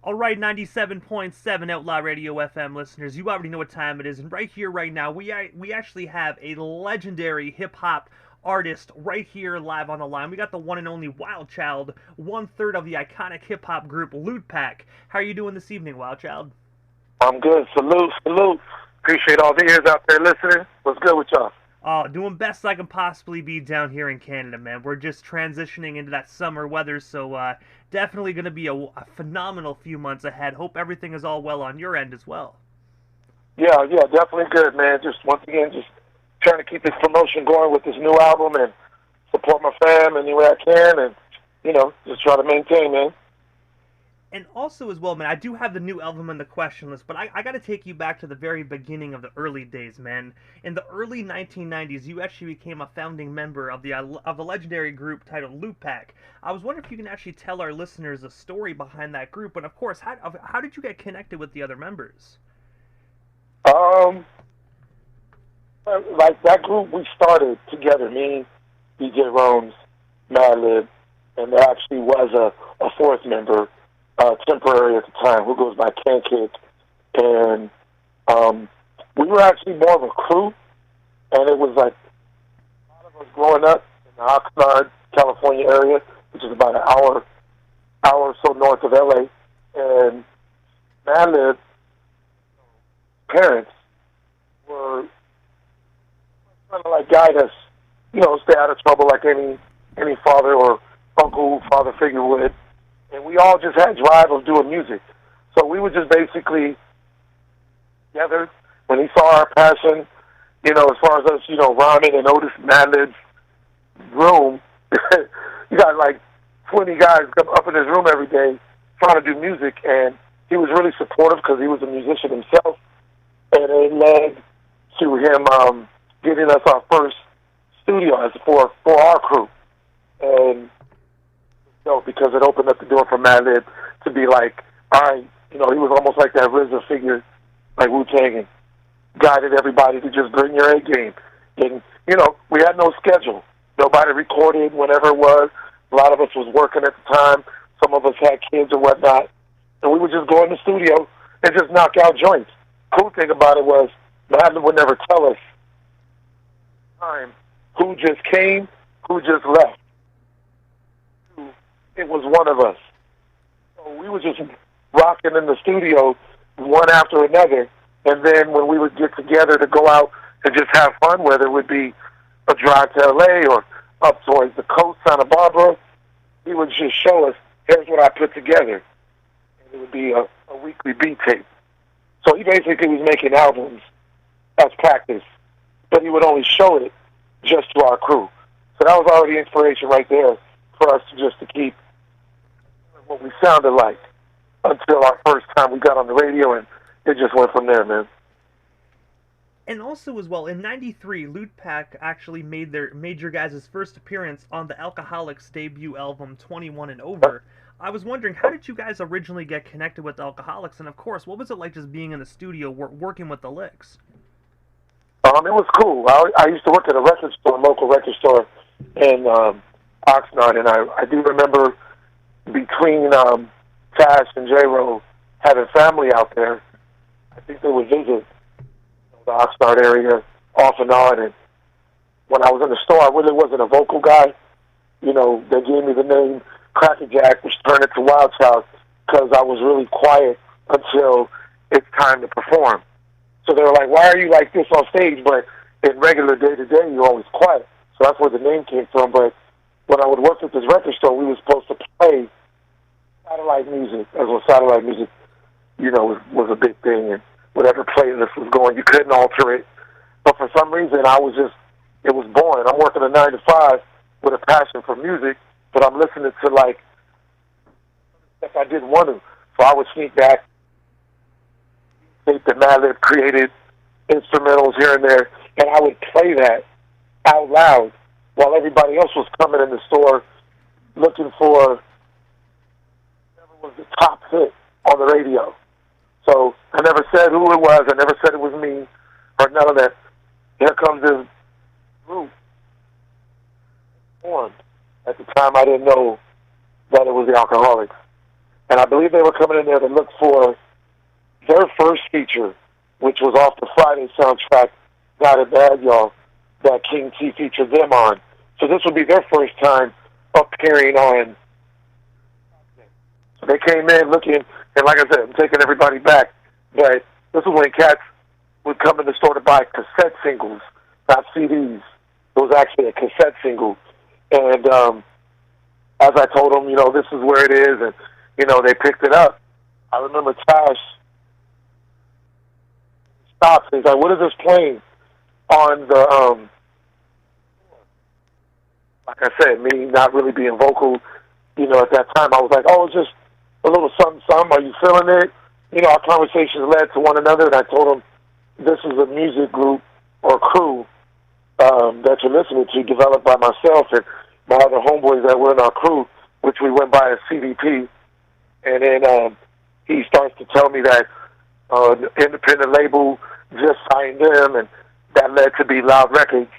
All right, 97.7 Outlaw Radio FM listeners, you already know what time it is, and right here, right now, we actually have a legendary hip hop artist right here live on the line. We got the one and only WildChild, one third of the iconic hip hop group Lootpack. How are you doing this evening, WildChild? I'm good. Salute, salute. Appreciate all the ears out there listening. What's good with y'all? Doing best I can possibly be down here in Canada, man. We're just transitioning into that summer weather, so definitely going to be a phenomenal few months ahead. Hope everything is all well on your end as well. Yeah, definitely good, man. Just once again, just trying to keep this promotion going with this new album and support my fam any way I can, and just try to maintain, man. And also as well, man, I do have the new album on the question list, but I got to take you back to the very beginning of the early days, man. In the early 1990s, you actually became a founding member of the legendary group titled Lootpack. I was wondering if you can actually tell our listeners a story behind that group, and of course, how did you get connected with the other members? Like that group we started together, me, DJ Rome's, Madlib, and there actually was a fourth member, temporary at the time, who goes by Can Kick, and we were actually more of a crew, and it was like a lot of us growing up in the Oxnard, California area, which is about an hour or so north of LA, and Madlib's parents were trying to like guide us, stay out of trouble like any father or uncle, father figure would. And we all just had drive of doing music. So we were just basically together. When he saw our passion, as far as us, rhyming and Otis Madlib's room, you got like 20 guys up in his room every day trying to do music. And he was really supportive because he was a musician himself. And it led to him getting us our first studio for our crew. And because it opened up the door for Madlib to be like, all right, he was almost like that RZA figure, like Wu-Tang, and guided everybody to just bring your A game. And, we had no schedule. Nobody recorded whenever it was. A lot of us was working at the time. Some of us had kids or whatnot. And we would just go in the studio and just knock out joints. Cool thing about it was Madlib would never tell us who just came, who just left. It was one of us. So we were just rocking in the studio one after another. And then when we would get together to go out and just have fun, whether it would be a drive to L.A. or up towards the coast, Santa Barbara, he would just show us, here's what I put together. And it would be a weekly beat tape. So he basically was making albums as practice, but he would only show it just to our crew. So that was already inspiration right there for us to keep what we sounded like until our first time we got on the radio, and it just went from there, man. And also as well, in '93, Lootpack actually made your guys' first appearance on the Alcoholics debut album 21 and Over. I was wondering, how did you guys originally get connected with Alcoholics, and of course, what was it like just being in the studio working with the licks? It was cool. I used to work at a local record store in Oxnard, and I do remember between Cash and J-Ro having family out there. I think they would visit the Oxnard area off and on. And when I was in the store, I really wasn't a vocal guy. They gave me the name Crackerjack, which turned into WildChild, because I was really quiet until it's time to perform. So they were like, why are you like this on stage, but in regular day-to-day, you're always quiet? So that's where the name came from. But when I would work at this record store, we were supposed to play satellite music, as well satellite music, was a big thing, and whatever playlist was going, you couldn't alter it. But for some reason, it was boring. I'm working a 9 to 5 with a passion for music, but I'm listening to like stuff I didn't want to. So I would sneak back, tape that Madlib created, instrumentals here and there, and I would play that out loud while everybody else was coming in the store looking for whatever was the top hit on the radio. So I never said who it was. I never said it was me or none of that. Here comes this group formed. At the time, I didn't know that it was the Alcoholics. and I believe they were coming in there to look for their first feature, which was off the Friday soundtrack, Got It Bad, Y'all, that King T featured them on. So this would be their first time appearing on. So they came in looking, and like I said, I'm taking everybody back, but this is when cats would come in the store to buy cassette singles, not CDs. It was actually a cassette single. And as I told them, you know, this is where it is, and, you know, they picked it up. I remember Tash stopped and he's like, what is this playing on the, like I said, me not really being vocal, you know, at that time, I was like, oh, it's just a little something, something. Are you feeling it? You know, our conversations led to one another, and I told him this is a music group or crew that you're listening to, developed by myself and my other homeboys that were in our crew, which we went by as CDP. And then he starts to tell me that the independent label just signed them, and that led to be Loud Records.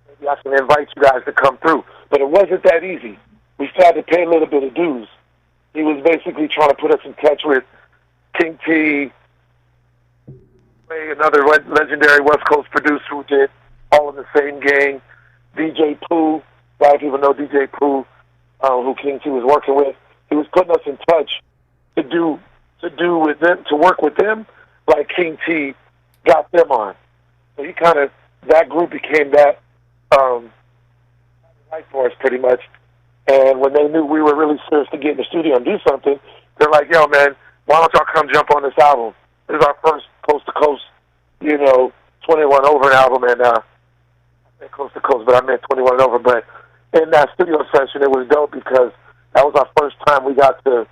Maybe I can invite you guys to come through. But it wasn't that easy. We still had to pay a little bit of dues. He was basically trying to put us in touch with King T, another legendary West Coast producer who did All in the Same Gang, DJ Pooh. A lot of people know DJ Pooh, who King T was working with. He was putting us in touch to work with them, like King T got them on. So he kind of, that group became that right for us pretty much. And when they knew we were really serious to get in the studio and do something, they're like, yo, man, why don't y'all come jump on this album? This is our first coast-to-coast, you know, 21 Over album. And I said coast-to-coast, but I meant 21 and Over. But in that studio session, it was dope because that was our first time we got to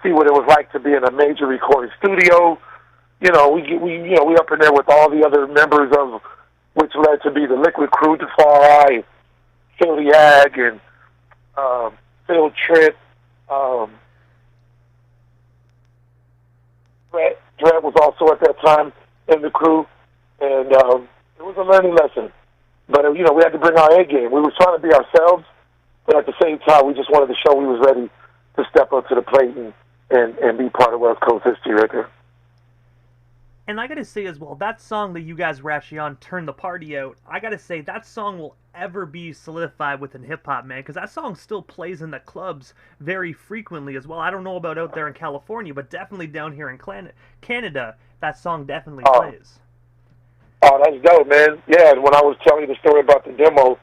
see what it was like to be in a major recording studio. You know, we up in there with all the other members of, which led to be the Liquid Crew, Defari, Philly Ag, and Phil Tripp. Brett was also at that time in the crew, and it was a learning lesson. But, you know, we had to bring our A game. We were trying to be ourselves, but at the same time, we just wanted to show we was ready to step up to the plate and be part of West Coast history right there. And I gotta say as well, that song that you guys were actually on, Turn the Party Out, I gotta say, that song will ever be solidified within hip-hop, man, because that song still plays in the clubs very frequently as well. I don't know about out there in California, but definitely down here in Canada, that song definitely plays. Oh, that's dope, man. Yeah, and when I was telling you the story about the demo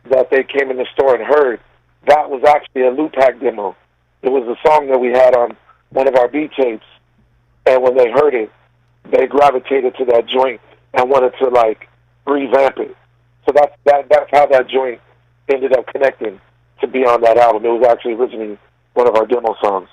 that they came in the store and heard, that was actually a Lootpack demo. It was a song that we had on one of our B tapes, and when they heard it, they gravitated to that joint and wanted to, like, revamp it. So that's how that joint ended up connecting to be on that album. It was actually originally one of our demo songs.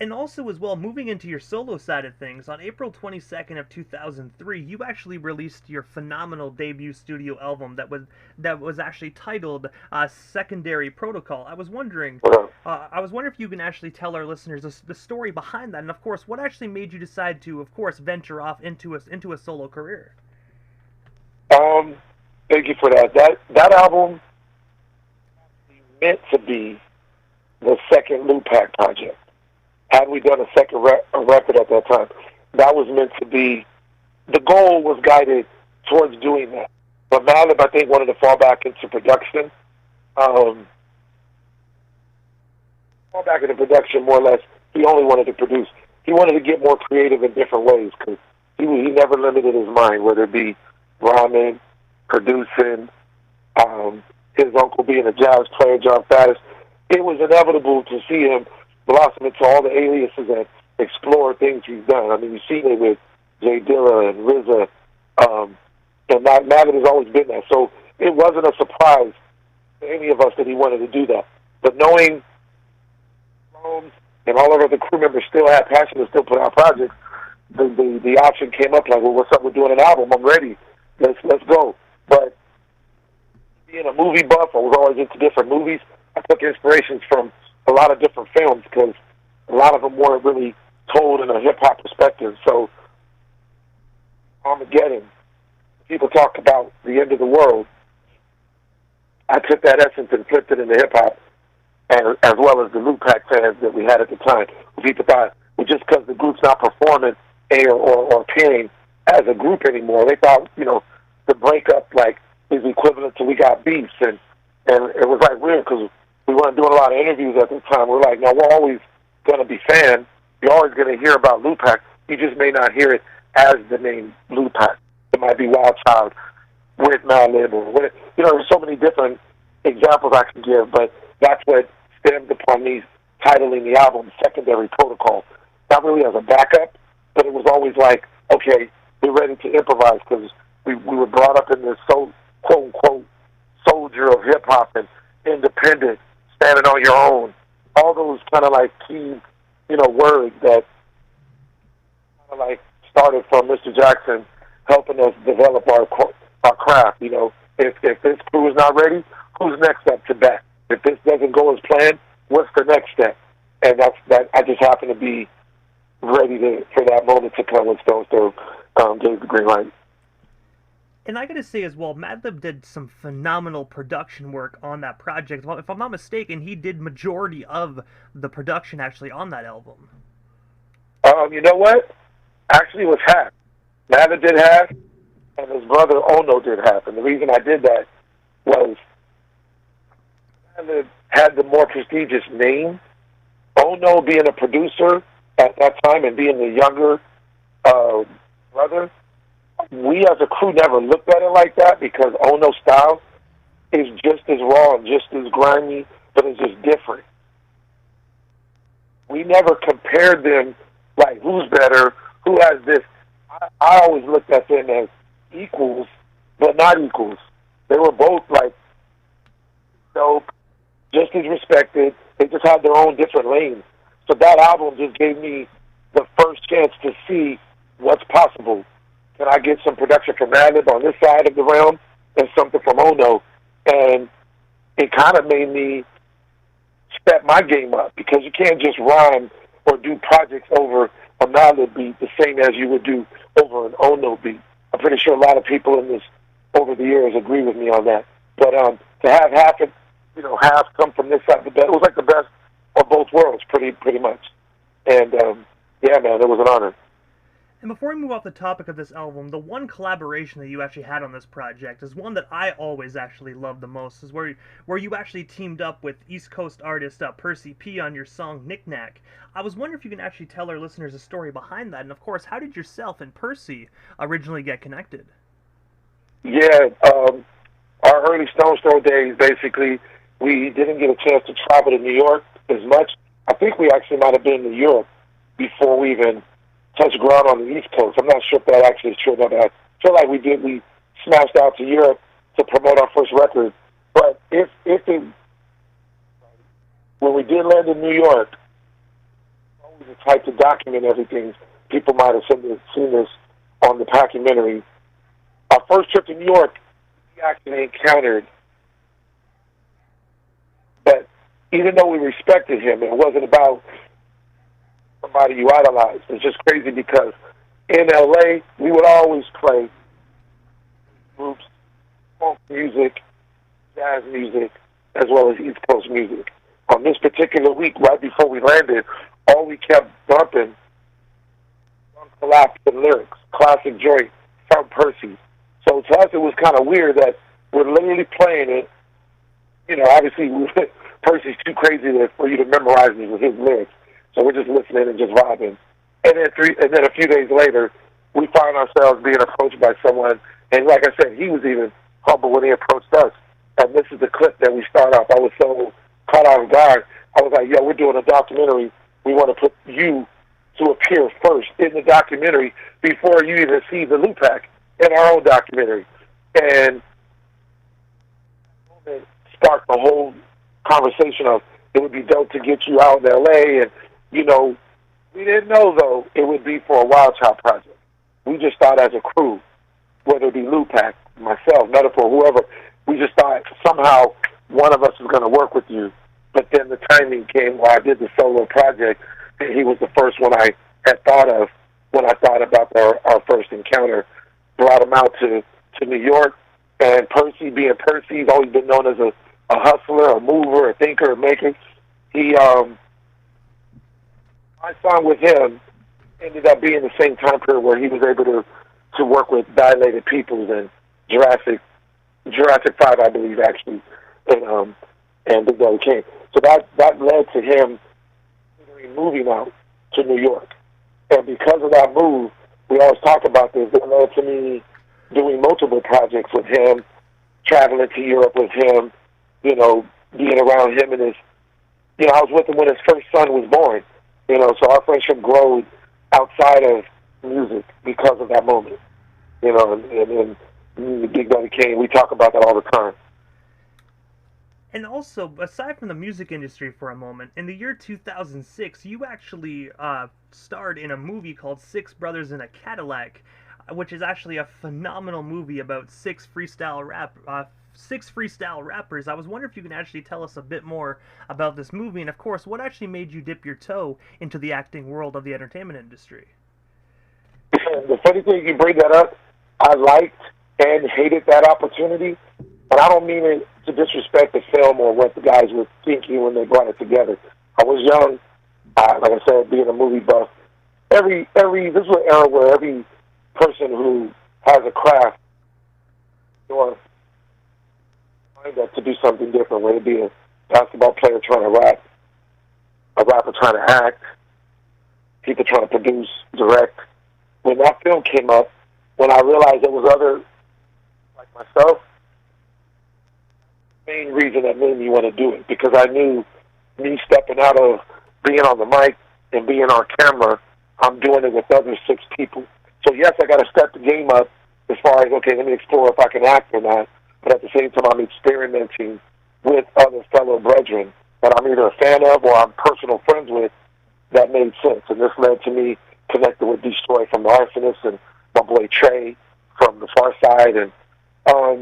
And also as well, moving into your solo side of things, on April 22nd of 2003, you actually released your phenomenal debut studio album that was actually titled Secondary Protocol. I was wondering if you can actually tell our listeners the story behind that, and of course, what actually made you decide to, of course, venture off into a solo career. Thank you for that. That album meant to be the second Lootpack project. Had we done a second record at that time, that was meant to be, the goal was guided towards doing that. But Malib, I think, wanted to fall back into production. Fall back into production, more or less. He only wanted to produce. He wanted to get more creative in different ways because he never limited his mind, whether it be rhyming, producing, his uncle being a jazz player, John Faddis. It was inevitable to see him blossom into all the aliases and explore things he's done. I mean, you've seen it with Jay Dilla and RZA, and Malib has always been that. So it wasn't a surprise to any of us that he wanted to do that. But knowing Holmes and all of our other crew members still had passion to still put out projects, the option came up like, well, what's up? We're doing an album. I'm ready. Let's go. But being a movie buff, I was always into different movies. I took inspirations from a lot of different films because a lot of them weren't really told in a hip-hop perspective. So Armageddon, people talk about the end of the world. I took that essence and flipped it into hip-hop. and as well as the Lootpack fans that we had at the time, who people thought, well, just because the group's not performing or appearing as a group anymore, they thought, the breakup like is equivalent to we got beefs, and it was like weird because we weren't doing a lot of interviews at the time. We're like, no, we're always going to be fans. You're always going to hear about Lootpack. You just may not hear it as the name Lootpack. It might be WildChild with Madlib or what. There's so many different examples I can give, but that's what stemmed upon me titling the album Secondary Protocol. Not really as a backup, but it was always like, okay, we're ready to improvise because we were brought up in this quote-unquote soldier of hip-hop and independent, standing on your own. All those kind of like key, words that kind of like started from Mr. Jackson helping us develop our craft. If this crew is not ready, who's next up to bat? If this doesn't go as planned, what's the next step? And that I just happen to be ready for that moment to come when Stone Throw gave the green light. And I gotta say as well, Madlib did some phenomenal production work on that project. Well, if I'm not mistaken, he did majority of the production actually on that album. You know what? Actually, it was half. Madlib did half, and his brother Ono did half. And the reason I did that was Madlib had the more prestigious name. Ono being a producer at that time and being the younger brother, we as a crew never looked at it like that because Ono's style is just as raw and just as grimy, but it's just different. We never compared them like who's better, who has this. I always looked at them as equals, but not equals. They were both like dope, just as respected. They just had their own different lanes. So that album just gave me the first chance to see what's possible. Can I get some production from Madlib on this side of the realm and something from Ono? And it kind of made me step my game up because you can't just rhyme or do projects over a Madlib beat the same as you would do over an Ono beat. I'm pretty sure a lot of people in this over the years agree with me on that. But to have half come from this side of the bed, it was like the best of both worlds, pretty much. And yeah, man, it was an honor. And before we move off the topic of this album, the one collaboration that you actually had on this project is one that I always actually love the most, is where you actually teamed up with East Coast artist Percy P on your song Knick-Knack. I was wondering if you can actually tell our listeners a story behind that, and of course, how did yourself and Percy originally get connected? Yeah, our early Stone's Throw days, basically, we didn't get a chance to travel to New York as much. I think we actually might have been to Europe before we even touch ground on the East Coast. I'm not sure if that actually is true, but I feel like we did. We smashed out to Europe to promote our first record. But when we did land in New York, always the type to document everything. People might have seen this on the documentary. Our first trip to New York, we actually encountered. But even though we respected him, it wasn't about somebody you idolized. It's just crazy because in L.A., we would always play groups, funk music, jazz music, as well as East Coast music. On this particular week, right before we landed, all we kept bumping, collapse and lyrics, classic joint from Percy. So to us, it was kind of weird that we're literally playing it. Obviously, Percy's too crazy for you to memorize these with his lyrics. So we're just listening and just vibing. And then a few days later, we find ourselves being approached by someone. And like I said, he was even humble when he approached us. And this is the clip that we start off. I was so caught off guard. I was like, yo, we're doing a documentary. We want to put you to appear first in the documentary before you even see the Lootpack in our own documentary. And it sparked the whole conversation of it would be dope to get you out in L.A. And, we didn't know, though, it would be for a WildChild project. We just thought as a crew, whether it be Lootpack, myself, Metaphor, whoever, we just thought somehow one of us was going to work with you. But then the timing came where I did the solo project, and he was the first one I had thought of when I thought about our first encounter. Brought him out to New York, and Percy, being Percy, he's always been known as a hustler, a mover, a thinker, a maker. He, my son with him ended up being the same time period where he was able to work with Dilated Peoples and Jurassic 5, I believe, actually, and Big Daddy Kane. So that led to him moving out to New York. And because of that move, we always talk about this, it led to me doing multiple projects with him, traveling to Europe with him, you know, being around him and his, you know, I was with him when his first son was born, you know, so our friendship grew outside of music because of that moment, you know, and Big Daddy Kane, we talk about that all the time. And also, aside from the music industry for a moment, in the year 2006, you actually starred in a movie called Six Brothers in a Cadillac, which is actually a phenomenal movie about six freestyle rappers. I was wondering if you can actually tell us a bit more about this movie, and of course, what actually made you dip your toe into the acting world of the entertainment industry. The funny thing, you bring that up, I liked and hated that opportunity. And I don't mean it to disrespect the film or what the guys were thinking when they brought it together. I was young, like I said, being a movie buff. This is an era where every person who has a craft or find that to do something different, whether it be a basketball player trying to rap, a rapper trying to act, people trying to produce, direct. When that film came up, when I realized there was other like myself, main reason that made me want to do it, because I knew me stepping out of being on the mic and being on camera, I'm doing it with other six people. So yes, I got to step the game up as far as, okay, let me explore if I can act or not, but at the same time I'm experimenting with other fellow brethren that I'm either a fan of or I'm personal friends with. That made sense, and this led to me connecting with Destroy from The Arsonist and my boy Trey from The Far Side, and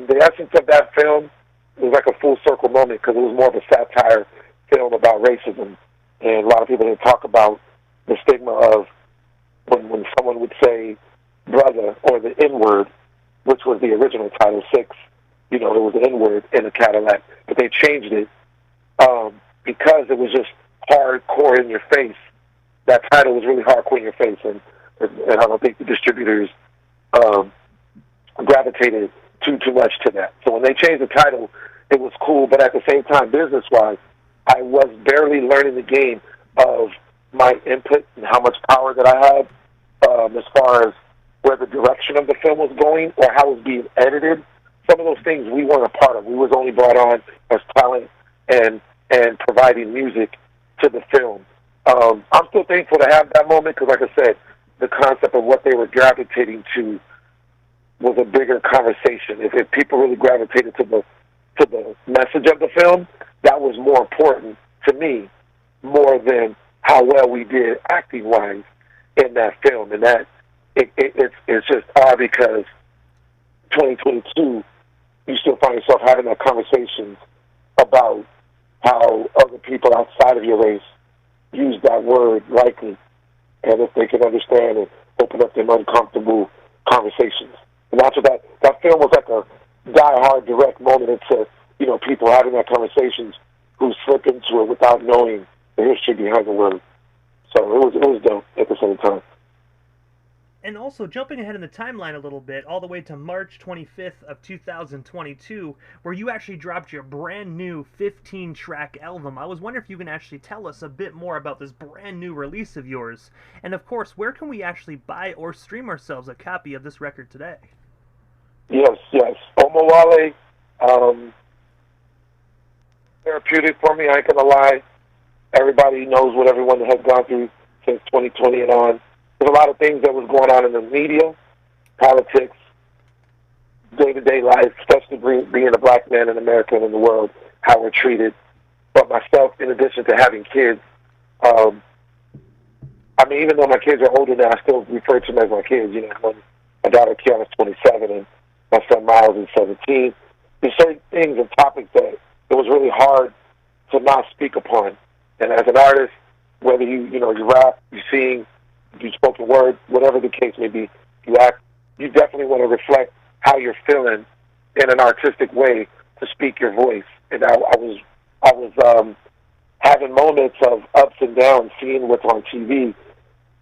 the essence of that film, it was like a full circle moment because it was more of a satire film about racism. And a lot of people didn't talk about the stigma of when someone would say brother or the N-word, which was the original Title VI. You know, there was the N-word in the Cadillac, but they changed it because it was just hardcore in your face. That title was really hardcore in your face, and I don't think the distributors gravitated too much to that. So when they changed the title, it was cool, but at the same time, business-wise, I was barely learning the game of my input and how much power that I had as far as where the direction of the film was going or how it was being edited. Some of those things we weren't a part of. We was only brought on as talent and providing music to the film. I'm still thankful to have that moment because, like I said, the concept of what they were gravitating to was a bigger conversation. If people really gravitated to the message of the film, that was more important to me, more than how well we did acting-wise in that film. And that it's just odd because 2022, you still find yourself having that conversations about how other people outside of your race use that word lightly, and if they can understand and open up them uncomfortable conversations. And that's what that film was like a die-hard direct moment into, you know, people having that conversations who slip into it without knowing the history behind the word. So it was dope at the same time. And also, jumping ahead in the timeline a little bit, all the way to March 25th of 2022, where you actually dropped your brand new 15-track album. I was wondering if you can actually tell us a bit more about this brand new release of yours. And of course, where can we actually buy or stream ourselves a copy of this record today? Yes. Omowale, therapeutic for me, I ain't gonna lie. Everybody knows what everyone has gone through since 2020 and on. There's a lot of things that was going on in the media, politics, day-to-day life, especially being a black man in America and in the world, how we're treated. But myself, in addition to having kids, I mean, even though my kids are older now, I still refer to them as my kids. You know, when my daughter Kiana's 27 and my son Miles is 17. There's certain things and topics that it was really hard to not speak upon. And as an artist, whether you rap, you sing, you spoken word, whatever the case may be, you act, you definitely want to reflect how you're feeling in an artistic way to speak your voice. And I was having moments of ups and downs, seeing what's on TV,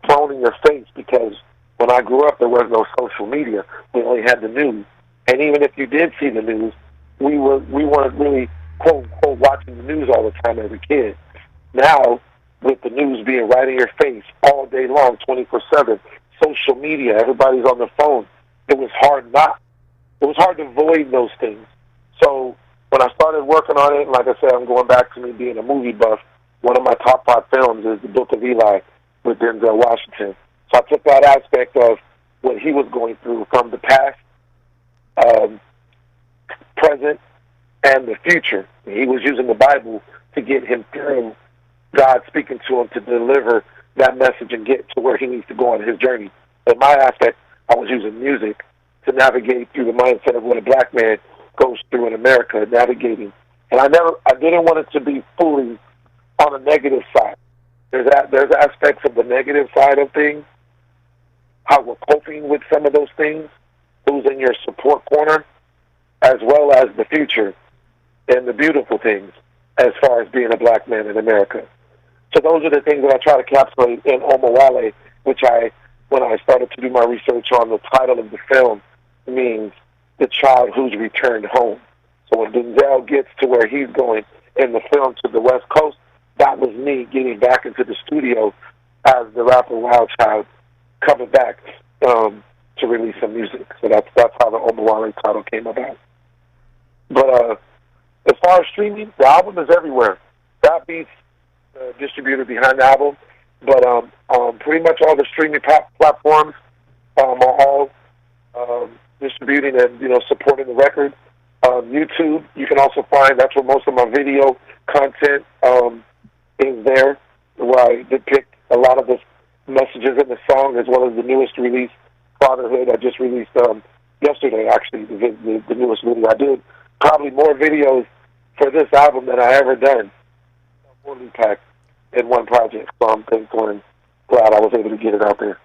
thrown in your face, because when I grew up, there was no social media. We only had the news. And even if you did see the news, we weren't really, quote, unquote, watching the news all the time as a kid. Now, with the news being right in your face all day long, 24/7, social media, everybody's on the phone, it was hard to avoid those things. So when I started working on it, and like I said, I'm going back to me being a movie buff, one of my top 5 films is The Book of Eli with Denzel Washington. So I took that aspect of what he was going through from the past, present, and the future. He was using the Bible to get him through God speaking to him to deliver that message and get to where he needs to go on his journey. In my aspect, I was using music to navigate through the mindset of what a black man goes through in America, navigating. And I didn't want it to be fully on the negative side. There's aspects of the negative side of things, how we're coping with some of those things, who's in your support corner, as well as the future and the beautiful things as far as being a black man in America. So those are the things that I try to encapsulate in Omawale, which when I started to do my research on the title of the film, means the child who's returned home. So when Denzel gets to where he's going in the film to the West Coast, that was me getting back into the studio as the rapper WildChild coming back to release some music. So that's how the Omawale title came about. But as far as streaming, the album is everywhere. That beats the distributor behind the album, but pretty much all the streaming platforms are all distributing and supporting the record. YouTube, you can also find, that's where most of my video content is there, where I depict a lot of the messages in the song, as well as the newest release, Fatherhood. I just released yesterday, actually, the newest video. I did probably more videos for this album than I ever done for Lootpack in one project. So I'm thankful and glad I was able to get it out there.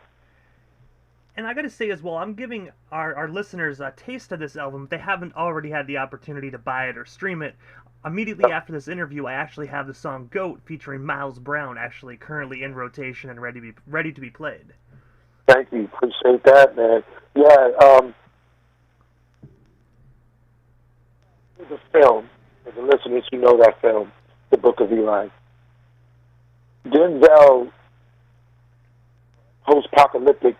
And I gotta say as well, I'm giving our listeners a taste of this album. If they haven't already had the opportunity to buy it or stream it, immediately after this interview, I actually have the song "Goat" featuring Miles Brown actually currently in rotation and ready to be played. Thank you, appreciate that, man. Yeah, the film, for the listeners who know that film, The Book of Eli. Denzel, post-apocalyptic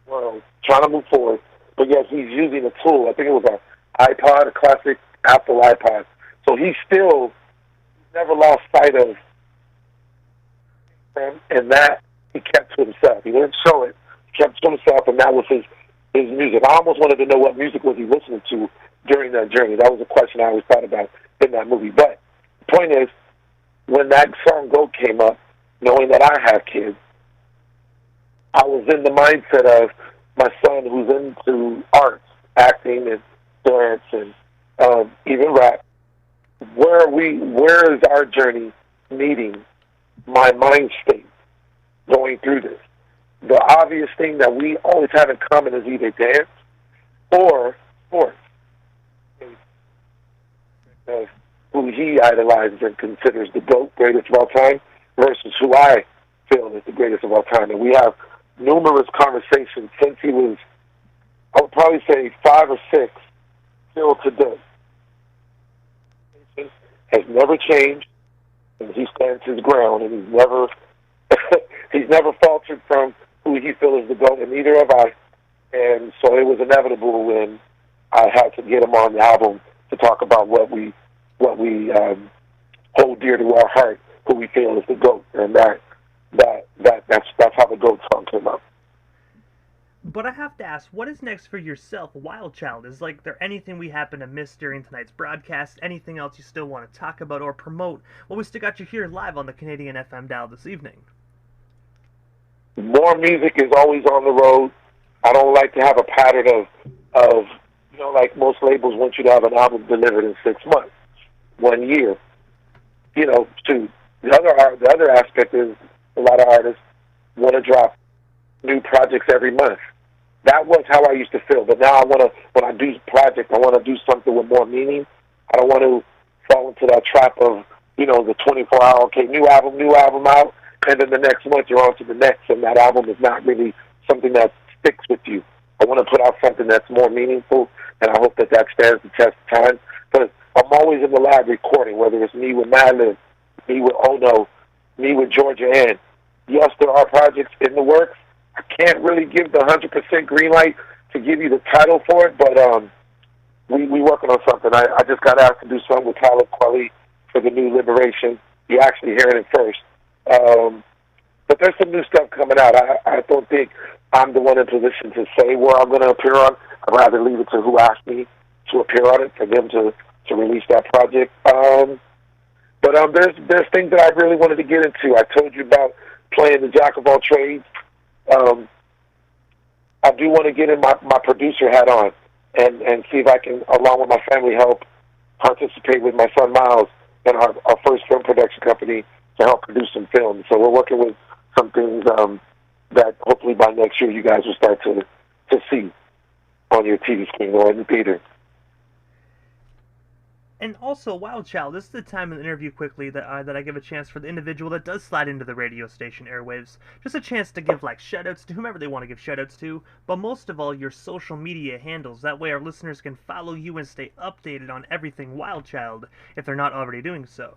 world, trying to move forward, but yet he's using a tool. I think it was an iPod, a classic Apple iPod. So he's never lost sight of him, and that he kept to himself. He didn't show it. He kept to himself, and that was his music. I almost wanted to know what music was he listening to during that journey. That was a question I always thought about in that movie. But the point is, when that song "Goat" came up, knowing that I have kids, I was in the mindset of my son who's into arts, acting and dance and even rap. Where is our journey meeting my mind state going through this? The obvious thing that we always have in common is either dance or sports. Who he idolizes and considers the GOAT, greatest of all time, versus who I feel is the greatest of all time. And we have numerous conversations since he was, I would probably say 5 or 6, till today. Has never changed, and he stands his ground, and he's never faltered from who he feels is the GOAT, and neither have I. And so it was inevitable when I had to get him on the album to talk about what we hold dear to our heart, who we feel is the GOAT, and that's how the GOAT song came up. But I have to ask, what is next for yourself, WildChild? Is there anything we happen to miss during tonight's broadcast? Anything else you still want to talk about or promote? Well, we still got you here live on the Canadian FM dial this evening. More music is always on the road. I don't like to have a pattern of like most labels want you to have an album delivered in 6 months, 1 year. The other aspect is a lot of artists want to drop new projects every month. That was how I used to feel. But now when I do projects, I want to do something with more meaning. I don't want to fall into that trap of the 24-hour, okay, new album out, and then the next month you're on to the next, and that album is not really something that sticks with you. I want to put out something that's more meaningful, and I hope that stands the test of time. But I'm always in the lab recording, whether it's me with Madlib, me with Ono, me with Georgia Ann. Yes, there are projects in the works. I can't really give the 100% green light to give you the title for it, but we working on something. I just got asked to do something with Talib Kweli for the new Liberation. You're actually hearing it first. But there's some new stuff coming out. I don't think I'm the one in position to say where I'm going to appear on. I'd rather leave it to who asked me to appear on it, for them to release that project. But there's things that I really wanted to get into. I told you about playing the jack of all trades. I do want to get in my producer hat on and see if I can, along with my family, help participate with my son Miles and our first film production company to help produce some films. So we're working with some things that hopefully by next year you guys will start to see on your TV screen or in the theater. And also, WildChild, this is the time in the interview quickly that I give a chance for the individual that does slide into the radio station airwaves, just a chance to give shoutouts to whomever they want to give shoutouts to, but most of all your social media handles. That way our listeners can follow you and stay updated on everything WildChild if they're not already doing so.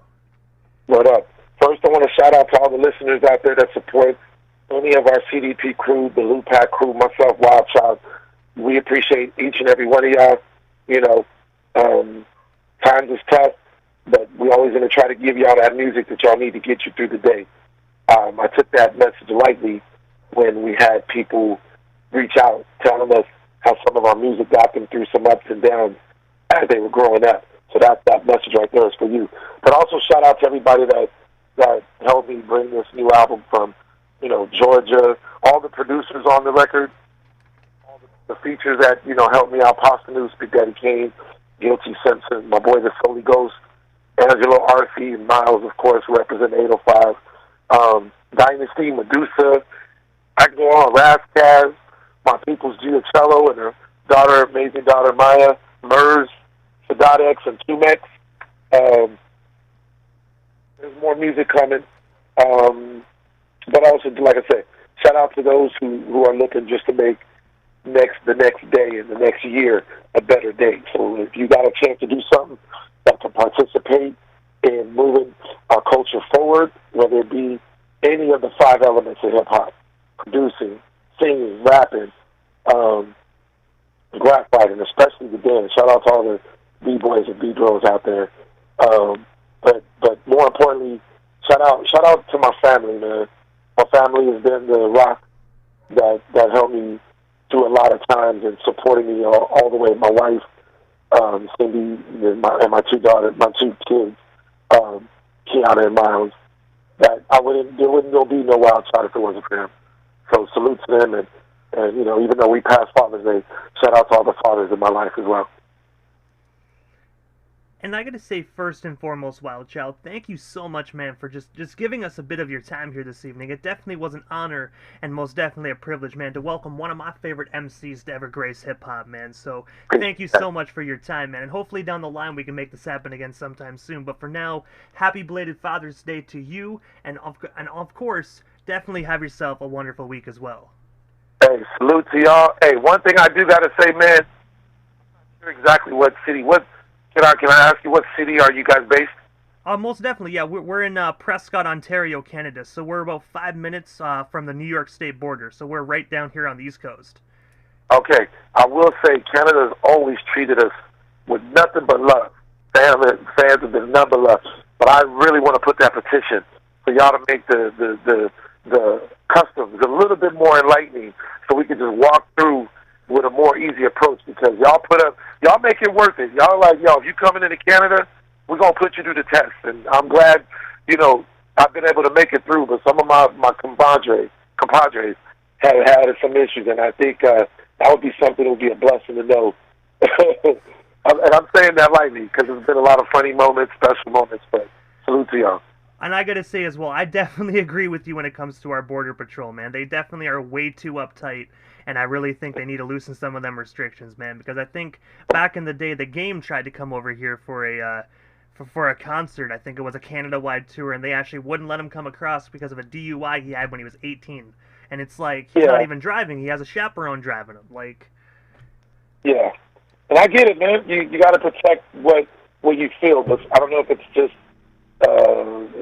What up? First, I want to shout out to all the listeners out there that support any of our CDP crew, the Lootpack crew, myself, WildChild. We appreciate each and every one of y'all. Times is tough, but we always going to try to give y'all that music that y'all need to get you through the day. I took that message lightly when we had people reach out telling us how some of our music got them through some ups and downs as they were growing up. So that message right there is for you. But also shout out to everybody that helped me bring this new album from, Georgia, all the producers on the record, all the features that, helped me out, Posthumous, Big Daddy Kane, Guilty Simpson, my boy the Holy Ghost, Angelo Arce, and Miles, of course, represent 805. Dynasty, Medusa, I can go on, Razzcazz, my people's Giacello and her daughter, amazing daughter Maya, Murs, Sadat X, and Tumex. There's more music coming. But also, like I said, shout out to those who are looking just to make the next day and the next year a better day. So if you got a chance to do something that can participate in moving our culture forward, whether it be any of the 5 elements of hip-hop, producing, singing, rapping, graph writing, especially the dance. Shout out to all the B-boys and B-girls out there. But more importantly, shout out to my family, man. My family has been the rock that helped me through a lot of times and supporting me all the way. My wife, Cindy, and my two kids, Kiana and Miles. That there wouldn't be no WildChild if it wasn't for them. So salute to them, and even though we passed Father's Day, shout out to all the fathers in my life as well. And I gotta say, first and foremost, WildChild, thank you so much, man, for just giving us a bit of your time here this evening. It definitely was an honor and most definitely a privilege, man, to welcome one of my favorite MCs to ever grace hip-hop, man. So thank you so much for your time, man. And hopefully down the line we can make this happen again sometime soon. But for now, happy belated Father's Day to you. And of course, definitely have yourself a wonderful week as well. Hey, salute to y'all. Hey, one thing I do gotta say, man, I'm not sure exactly what city, Can I ask you, what city are you guys based? Most definitely, yeah. We're in Prescott, Ontario, Canada. So we're about 5 minutes from the New York State border. So we're right down here on the East Coast. Okay. I will say Canada's always treated us with nothing but love. Fans have been nothing but love. But I really want to put that petition for y'all to make the customs a little bit more enlightening so we can just walk through with a more easy approach, because y'all make it worth it. Y'all like, if you coming into Canada, we're going to put you through the test. And I'm glad, I've been able to make it through, but some of my compadres have had some issues, and I think that would be something that would be a blessing to know. And I'm saying that lightly because there's been a lot of funny moments, special moments, but salute to y'all. And I gotta say as well, I definitely agree with you when it comes to our Border Patrol, man. They definitely are way too uptight, and I really think they need to loosen some of them restrictions, man, because I think back in the day, the Game tried to come over here for for a concert. I think it was a Canada-wide tour, and they actually wouldn't let him come across because of a DUI he had when he was 18. And it's like he's not Yeah, even driving; he has a chaperone driving him. Like, yeah. And I get it, man. You got to protect what you feel, but I don't know if it's just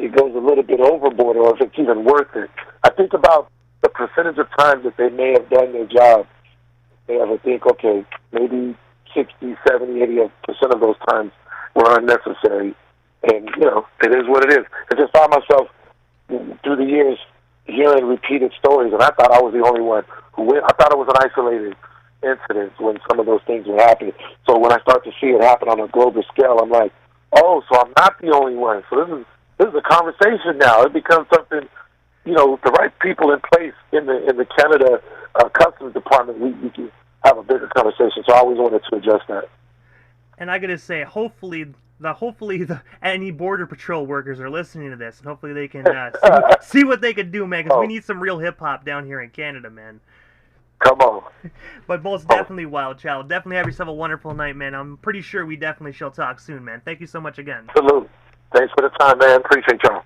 it goes a little bit overboard or if it's even worth it. I think about the percentage of times that they may have done their job. They ever think, okay, maybe 60, 70, 80% of those times were unnecessary. And, it is what it is. I just found myself through the years hearing repeated stories, and I thought I was the only one who went. I thought it was an isolated incident when some of those things were happening. So when I start to see it happen on a global scale, I'm like, oh, so I'm not the only one. So this is a conversation now. It becomes something, the right people in place in the Canada Customs Department, we can have a bigger conversation. So I always wanted to address that. and I gotta say, hopefully any border patrol workers are listening to this, and hopefully they can see what they can do, man. Because we need some real hip hop down here in Canada, man. Come on. But most definitely, Wild Child. Definitely have yourself a wonderful night, man. I'm pretty sure we definitely shall talk soon, man. Thank you so much again. Salute. Thanks for the time, man. Appreciate y'all.